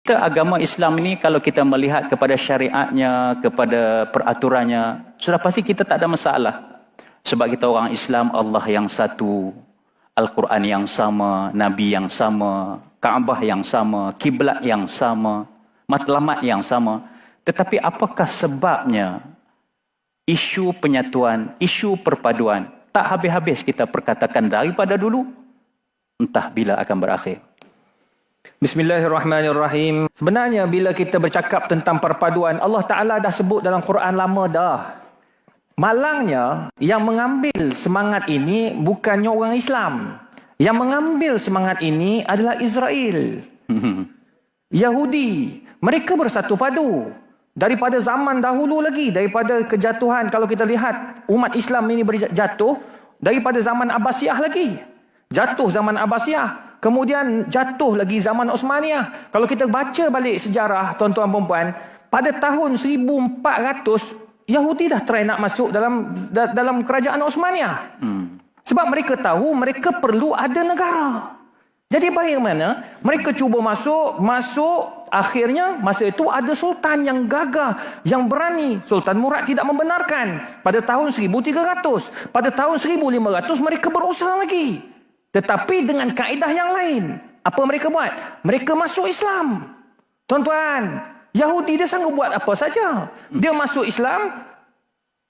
Kita agama Islam ni kalau kita melihat kepada syariatnya, kepada peraturannya, sudah pasti kita tak ada masalah. Sebab kita orang Islam, Allah yang satu, Al-Quran yang sama, Nabi yang sama, Kaabah yang sama, kiblat yang sama, matlamat yang sama. Tetapi apakah sebabnya isu penyatuan, isu perpaduan tak habis-habis kita perkatakan daripada dulu, entah bila akan berakhir? Bismillahirrahmanirrahim. Sebenarnya bila kita bercakap tentang perpaduan, Allah Ta'ala dah sebut dalam Quran lama dah. Malangnya, yang mengambil semangat ini bukannya orang Islam. Yang mengambil semangat ini adalah Israel. Yahudi. Mereka bersatu padu. Daripada zaman dahulu lagi, daripada kejatuhan, kalau kita lihat umat Islam ini berjatuh, daripada zaman Abbasiyah lagi. Jatuh zaman Abbasiyah. Kemudian jatuh lagi zaman Osmaniyah. Kalau kita baca balik sejarah, tuan-tuan dan puan, pada tahun 1400, Yahudi dah try nak masuk dalam kerajaan Osmaniyah. Sebab mereka tahu mereka perlu ada negara. Jadi bagaimana? Mereka cuba masuk, akhirnya masa itu ada sultan yang gagah, yang berani. Sultan Murad tidak membenarkan. Pada tahun 1300, pada tahun 1500 mereka berusaha lagi. Tetapi dengan kaedah yang lain. Apa mereka buat? Mereka masuk Islam. Tuan-tuan, Yahudi dia sanggup buat apa saja. Dia masuk Islam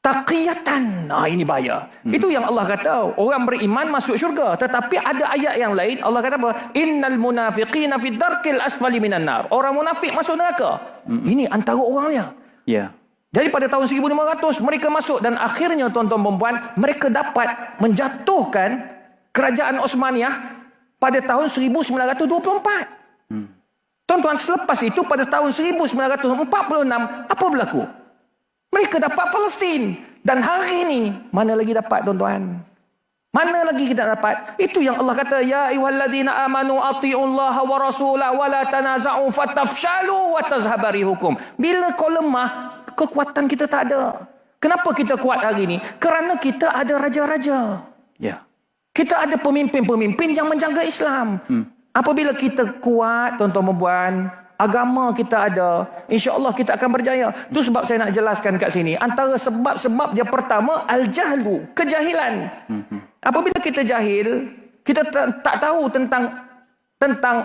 taqiyatan. Ini bahaya. Itu yang Allah kata, orang beriman masuk syurga. Tetapi ada ayat yang lain, Allah kata apa? Innal munafiqina fid darkil asfali minan nar. Orang munafik masuk neraka. Ini antara orangnya. Ya. Jadi pada tahun 1500 mereka masuk, dan akhirnya tuan-tuan dan puan, mereka dapat menjatuhkan kerajaan Osmaniyah pada tahun 1924. Tuan-tuan, selepas itu pada tahun 1946 apa berlaku? Mereka dapat Palestin. Dan hari ini mana lagi dapat, tuan-tuan? Mana lagi kita dapat? Itu yang Allah kata, ya ayyuhalladzina amanu atti'ullaha wa rasulahu wa la tanaza'u fatafshalu wa tazhaba rihukum. Bila kau lemah, kekuatan kita tak ada. Kenapa kita kuat hari ini? Kerana kita ada raja-raja. Ya. Kita ada pemimpin-pemimpin yang menjaga Islam. Apabila kita kuat, tuan-tuan dan puan, agama kita ada, insya-Allah kita akan berjaya. Itu sebab saya nak jelaskan kat sini. Antara sebab-sebab dia pertama, al-jahlu, kejahilan. Apabila kita jahil, kita tak tahu tentang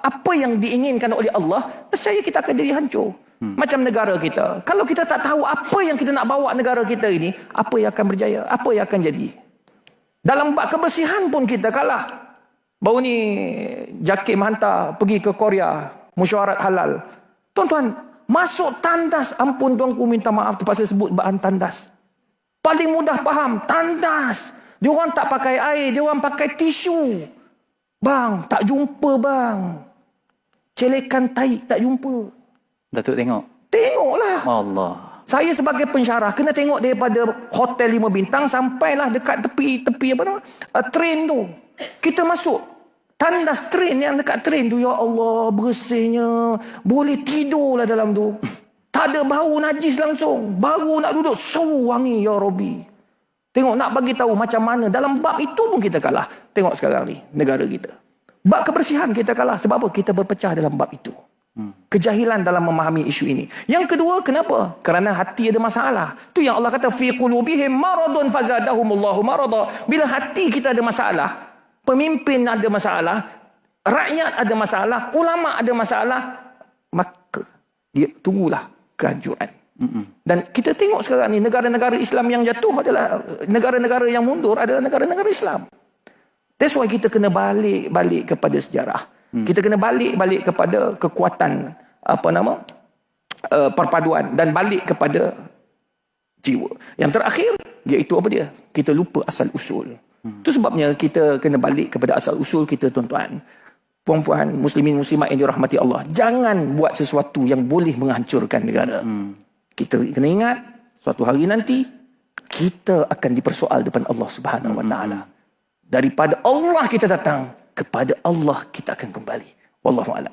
apa yang diinginkan oleh Allah, nescaya kita akan jadi hancur. Macam negara kita. Kalau kita tak tahu apa yang kita nak bawa negara kita ini, apa yang akan berjaya? Apa yang akan jadi? Dalam bab kebersihan pun kita kalah. Baru ni Jakim hantar pergi ke Korea, mesyuarat halal. Tuan-tuan, masuk tandas. Ampun tuanku, minta maaf terpaksa sebut bahan tandas. Paling mudah faham, tandas. Dia orang tak pakai air, dia orang pakai tisu. Bang, tak jumpa bang. Celekan tahi tak jumpa. Datuk tengok? Tengoklah. Allah. Saya sebagai pensyarah kena tengok daripada hotel 5 bintang sampailah dekat tepi apa nama? Train tu. Kita masuk tandas train yang dekat train tu, ya Allah, bersihnya. Boleh tidurlah dalam tu. Tak ada bau najis langsung. Baru nak duduk, wangi ya Rabbi. Tengok, nak bagi tahu macam mana dalam bab itu pun kita kalah. Tengok sekarang ni negara kita. Bab kebersihan kita kalah. Sebab apa? Kita berpecah dalam bab itu. Kejahilan dalam memahami isu ini. Yang kedua, kenapa? Kerana hati ada masalah. Itu yang Allah kata, fi qulubihim maradun fazadahumullahu marada. Bila hati kita ada masalah, pemimpin ada masalah, rakyat ada masalah, ulama ada masalah, maka dia tunggulah kehancuran. Dan kita tengok sekarang ni, negara-negara Islam yang jatuh adalah negara-negara yang mundur, adalah negara-negara Islam. That's why kita kena balik kepada sejarah. Kita kena balik kepada kekuatan perpaduan, dan balik kepada jiwa. Yang terakhir, iaitu apa dia? Kita lupa asal usul. Itu sebabnya kita kena balik kepada asal usul kita, tuan-tuan. Puan-puan, muslimin muslimat yang dirahmati Allah, jangan buat sesuatu yang boleh menghancurkan negara. Kita kena ingat, suatu hari nanti kita akan dipersoal depan Allah Subhanahu Wa Taala. Daripada Allah kita datang, kepada Allah kita akan kembali. Wallahu a'lam.